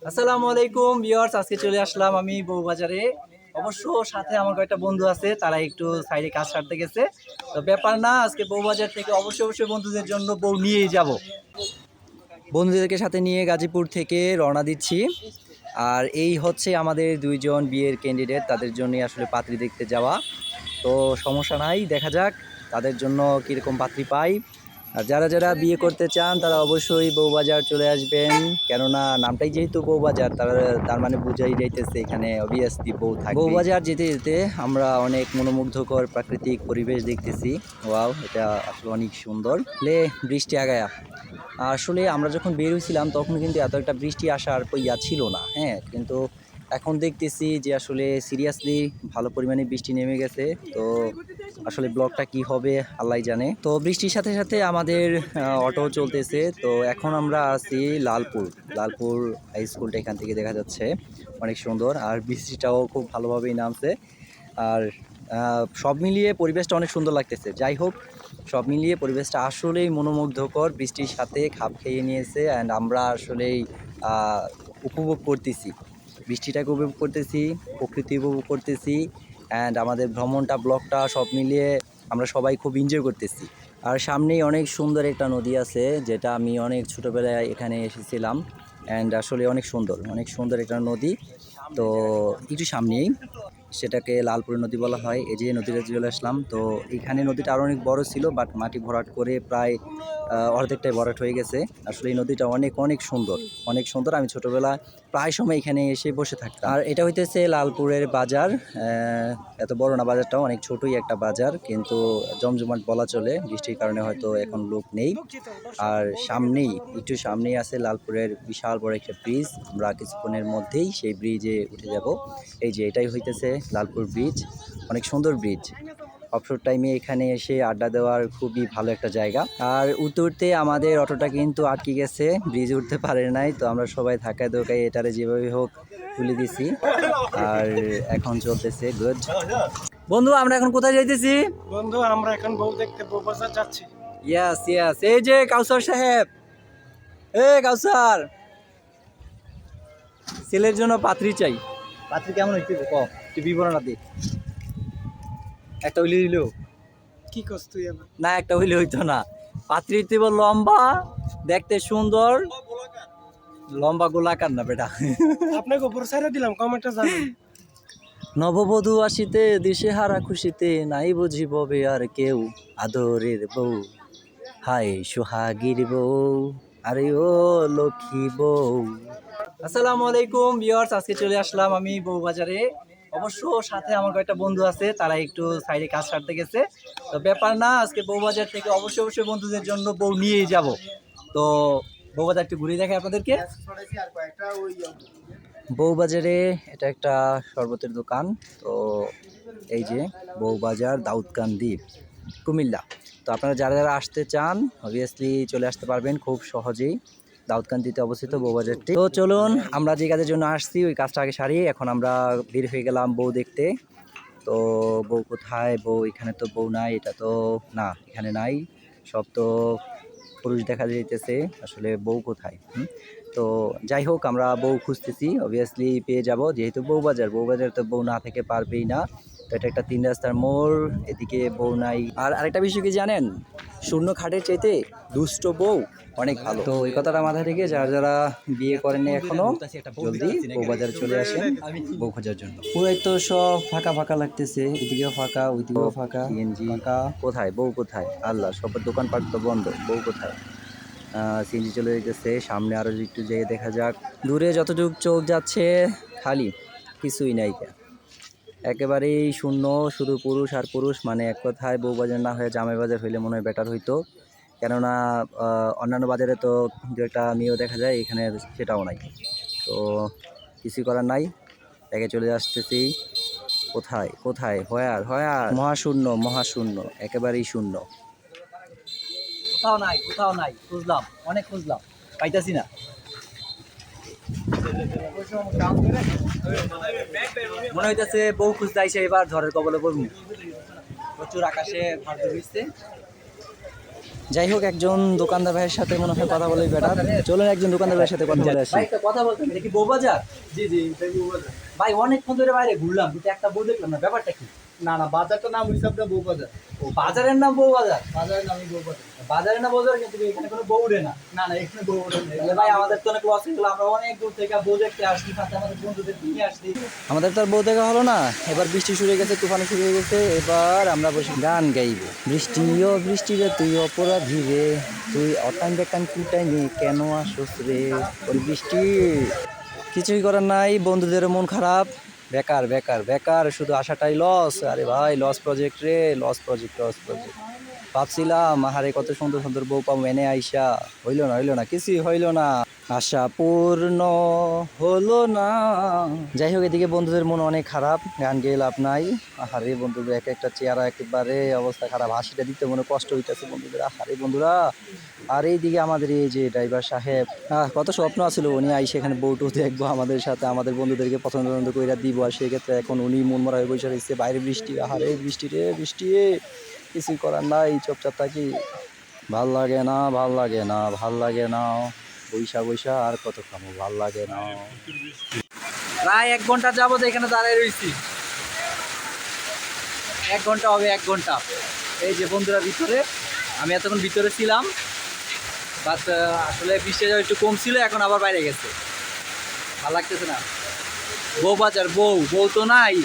আসসালামু আলাইকুম ভিউয়ার্স, আজকে চলে আসলাম আমি বউবাজারে। অবশ্য সাথে আমার কয়েকটা বন্ধু আছে, তারা একটু সাইডে কাজ সারতে গেছে। তো ব্যাপার না, আজকে বউবাজার থেকে অবশ্যই বন্ধুদের জন্য বউ নিয়েই যাব। বন্ধুদেরকে সাথে নিয়ে গাজীপুর থেকে রওনা দিচ্ছি। আর এই হচ্ছে আমাদের দুইজন বিয়ের ক্যান্ডিডেট, তাদের জন্যই আসলে পাত্রী দেখতে যাওয়া। তো সমস্যা নাই, দেখা যাক তাদের জন্য কীরকম পাত্রী পাই। আর যারা যারা বিয়ে করতে চান তারা অবশ্যই বউবাজার চলে আসবেন, কেননা নামটাই যেহেতু বউবাজার, তার মানে বুঝাই যাইতেছে এখানে অবভিয়াসলি বউ থাকবে। বউবাজার যেতে যেতে আমরা অনেক মনোমুগ্ধকর প্রাকৃতিক পরিবেশ দেখতেছি। ওয়াও, এটা আসলে অনেক সুন্দর। বৃষ্টি আগায়া আসলে আমরা যখন বের হয়েছিলাম তখন কিন্তু এত একটা বৃষ্টি আসার ইয়া ছিল না, হ্যাঁ, কিন্তু এখন দেখতেছি যে আসলে সিরিয়াসলি ভালো পরিমাণে বৃষ্টি নেমে গেছে। তো আসলে ব্লগটা কি হবে আল্লাহ জানে। তো বৃষ্টির সাথে সাথে আমাদের অটো চলতেছে। তো এখন আমরা আছি লালপুর হাই স্কুলটা এখান থেকে দেখা যাচ্ছে, অনেক সুন্দর। আর বৃষ্টিটাও খুব ভালোভাবেই নামছে। আর সব মিলিয়ে পরিবেশটা অনেক সুন্দর লাগতেছে। যাই হোক, সব মিলিয়ে পরিবেশটা আসলেই মনোমুগ্ধকর, বৃষ্টির সাথে খাপ খেয়ে নিয়েছে। অ্যান্ড আমরা আসলেই উপভোগ করতেছি, বৃষ্টিটাকে উপভোগ করতেছি, প্রকৃতি উপভোগ করতেছি। অ্যান্ড আমাদের ভ্রমণটা ব্লগটা সব মিলিয়ে আমরা সবাই খুব এনজয় করতেছি। আর সামনেই অনেক সুন্দর একটা নদী আছে, যেটা আমি অনেক ছোটোবেলায় এখানে এসেছিলাম। অ্যান্ড আসলে অনেক সুন্দর একটা নদী। তো একটু সামনেই সেটাকে লালপুর নদী বলা হয়। এই যে নদীটা চলে আসলাম। তো এখানে নদীটা আরও অনেক বড় ছিল, বাট মাটি ভরাট করে প্রায় অর্ধেকটাই ভরাট হয়ে গেছে। আসলে এই নদীটা অনেক সুন্দর। আমি ছোটোবেলায় প্রায় সময় এখানে এসে বসে থাকতাম। আর এটা হইতেছে লালপুরের বাজার। এত বড় না বাজারটাও, অনেক ছোটই একটা বাজার, কিন্তু জমজমাট বলা চলে। বৃষ্টির কারণে হয়তো এখন লোক নেই। আর একটু সামনেই আছে লালপুরের বিশাল বড় একটা ব্রিজ। আমরা কিছুক্ষণের মধ্যেই সেই ব্রিজে উঠে যাব। এই যে এটাই হইতেছে লালপুর ব্রিজ, অনেক সুন্দর ব্রিজ। অবসর টাইমে এখানে এসে আড্ডা দেওয়ার খুবই ভালো একটা জায়গা। আর উঠতে আমাদের অটোটা কিন্তু আটকে গেছে, ব্রিজে উঠতে পারে নাই। তো আমরা সবাই ধাক্কায় ধোকায় এটারে যেভাবে হোক তুলে দিছি। আর এখন চলতেছে গুড। বন্ধু, আমরা এখন কোথায় যাইতেছি? বন্ধু, আমরা এখন বউ দেখতে বউবাজার যাচ্ছি। ইয়াস, এই যে কাউসার সাহেব, কাউসার, ছেলের জন্য পাত্রী চাই। পাত্রী কেমন হইতে তুই বিবরণ দে। একটা হইলে দিল কি করছ তুই এবার? না, একটা হইলে হইতো না। পাত্রী দিব লম্বা, দেখতে সুন্দর, লম্বা গোলাকার না বেটা। আপনাকে উপর সাইডে দিলাম, কমেন্টে জানান। নববধূ আসিতে দিশে হারা খুশিতে, নাই বুঝি ববে আর কেউ, আদরের বউ হায় সোহাগীর বউ, আরে ও লক্ষ্মী বউ। আসসালামু আলাইকুম ভিউয়ার্স, আজকে চলে আসলাম আমি বউবাজারে। অবশ্য সাথে আমার কয়েকটা বন্ধু আছে, তারা একটু সাইডে কাজ সারতে গেছে। তো ব্যাপার না, আজকে বউবাজার থেকে অবশ্যই বন্ধুদের জন্য বউ নিয়েই যাব। তো বউবাজার একটু ঘুরে দেখাই আপনাদেরকে। বউবাজারে এটা একটা শরবতের দোকান। তো এই যে বউবাজার, দাউদকান্দি, কুমিল্লা। তো আপনারা যারা যারা আসতে চান অবভিয়াসলি চলে আসতে পারবেন খুব সহজেই। দাউদকান্দিতে অবস্থিত বউবাজারটি। তো চলুন, আমরা যে কাজের জন্য আসছি ওই কাজটা আগে সারিয়ে এখন আমরা বের হয়ে গেলাম বউ দেখতে। তো বউ কোথায়? বউ এখানে তো বউ নাই, এটা তো না, এখানে নাই, সব তো পুরুষ দেখা যাইতেছে। আসলে বউ কোথায়? তো যাই হোক, আমরা বউ খুঁজতেছি, অবভিয়াসলি পেয়ে যাব, যেহেতু বউবাজার তো বউ না থেকে পারবেই না। তো এটা একটা 3 রাস্তার মোড়, এদিকে বউ নাই। আর আরেকটা বিষয় কি জানেন, শূন্য খাটের চাইতে দুষ্ট বউ অনেক ভালো। তো এই কথাটা মাথায় রেখে যারা যারা বিয়ে করেন এখনো, জলদি বউবাজারে চলে আসেন বউ খোঁজার জন্য। পুরাই তো সব ফাঁকা লাগতেছে, এদিকেও ফাঁকা, ওইদিকেও ফাঁকা, সিএনজি ফাঁকা। কোথায় বউ কোথায়? আল্লাহ, সব দোকানপাট তো বন্ধ, বউ কোথায়? সিএনজি চলে যেতেছে সামনে, আরও একটু যেয়ে দেখা যাক। দূরে যতটুকু চোখ যাচ্ছে খালি, কিছুই নাই, একেবারেই শূন্য, শুধু পুরুষ আর পুরুষ। মানে এক কথায় বউবাজার না হয়ে জামাই বাজার হইলে মনে হয় বেটার হইতো, কেননা অন্যান্য বাজারে তো দু একটা মেয়েও দেখা যায়, এখানে সেটাও নাই। তো কিছুই করার নাই, দেখে চলে আসতেছি। কোথায় হয়ার মহাশূন্য, একেবারেই শূন্য, কোথাও নাই, খুঁজলাম, অনেক খুঁজলাম, পাইতাছি না। মনে হইতেছে বউ খুঁজতে আইসে এবার ঝড়ের কবলে পড়বো। প্রচুর আকাশে ভার্গব হইছে, যাই হোক, একজন দোকানদার ভাইয়ের সাথে মনে হয় কথা বলে বেটার। চলুন একজন দোকানদার ভাইয়ের সাথে কথা বলে আসি। ভাই, একটা কথা বলতেন, এটা কি বউবাজার? জি জি, এটাই বউবাজার। ভাই, অনেকক্ষণ ধরে বাইরে ঘুরলাম, কিন্তু একটা বউ দেখলাম না, ব্যাপারটা কি? না না, বাজারটার নাম হইছে আপনার বউবাজার। ও, বাজারের নাম বউবাজার? বাজারের নামই বউবাজার। বাজারের নাম বউবাজার, কিন্তু এখানে কোনো বউ উড়ে না। না না, এখানে বউবাজার নেই। তাহলে ভাই আমাদের তো অনেক লস হয়ে গেল, আমরা অনেক দূর থেকে বউ দেখতে আসছি, সাথে আমাদের বন্ধুদের নিয়ে আসছি। আমাদের তো আর বউ দেখা হলো না। এবার বৃষ্টি শুরু হয়ে গেছে, তুফানে শুরু হয়ে গেছে। এবার আমরা বসে গান গাইব। বৃষ্টিও বৃষ্টি রে, তুই অপরাধী রে, তুই অটাইম বেকান কুটাই নে, কেন আসোস রে? ওই বৃষ্টি, কিছুই করার নাই, বন্ধুদেরও মন খারাপ। বেকার বেকার বেকার, শুধু আশাটাই লস। আরে ভাই, লস প্রজেক্ট রে, লস প্রজেক্ট, লস প্রজেক্ট। ভাবছিলাম আহারে কত সুন্দর সুন্দর বউ পাবো, এনে আইসা হইলো না, কিছুই হইলো না, আশা পূর্ণ হলো না। যাই হোক, এদিকে বন্ধুদের মন অনেক খারাপ, গান গেয়ে লাভ নাই। আহারে বন্ধুদের এক একটা চেহারা একেবারে অবস্থা খারাপ, হাসিটা দিতে মনে কষ্ট হইতেছে বন্ধুদের। আহারে বন্ধুরা। আর এইদিকে আমাদের এই যে ড্রাইভার সাহেব, কত স্বপ্ন আছিল উনি আইসে এখানে বউটু দেখবো আমাদের সাথে, আমাদের বন্ধুদেরকে পছন্দ করে দিব। আর সেক্ষেত্রে এখন উনি মন মরা হয়ে বসে রয়েছে। বাইরে বৃষ্টি, আহারে বৃষ্টি রে বৃষ্টি, কিছুই করার নাই, চুপচাপ থাকি। ভাল লাগে না, ভাল লাগে না, ভাল লাগে না, বৈশা বৈশা আর কত খামো, ভাল লাগে না। প্রায় 1 ঘন্টা যাবো এখানে দাঁড়ায় রয়েছি। 1 ঘন্টা হবে, 1 ঘন্টা। এই যে বন্ধুরা ভিতরে, আমি এতক্ষণ ভিতরে ছিলাম, বাট আসলে বৃষ্টিটা একটু কম ছিল, এখন আবার বাইরে গেছে। ভালো লাগতেছে না। বউ বাজার, বউ তো নাই।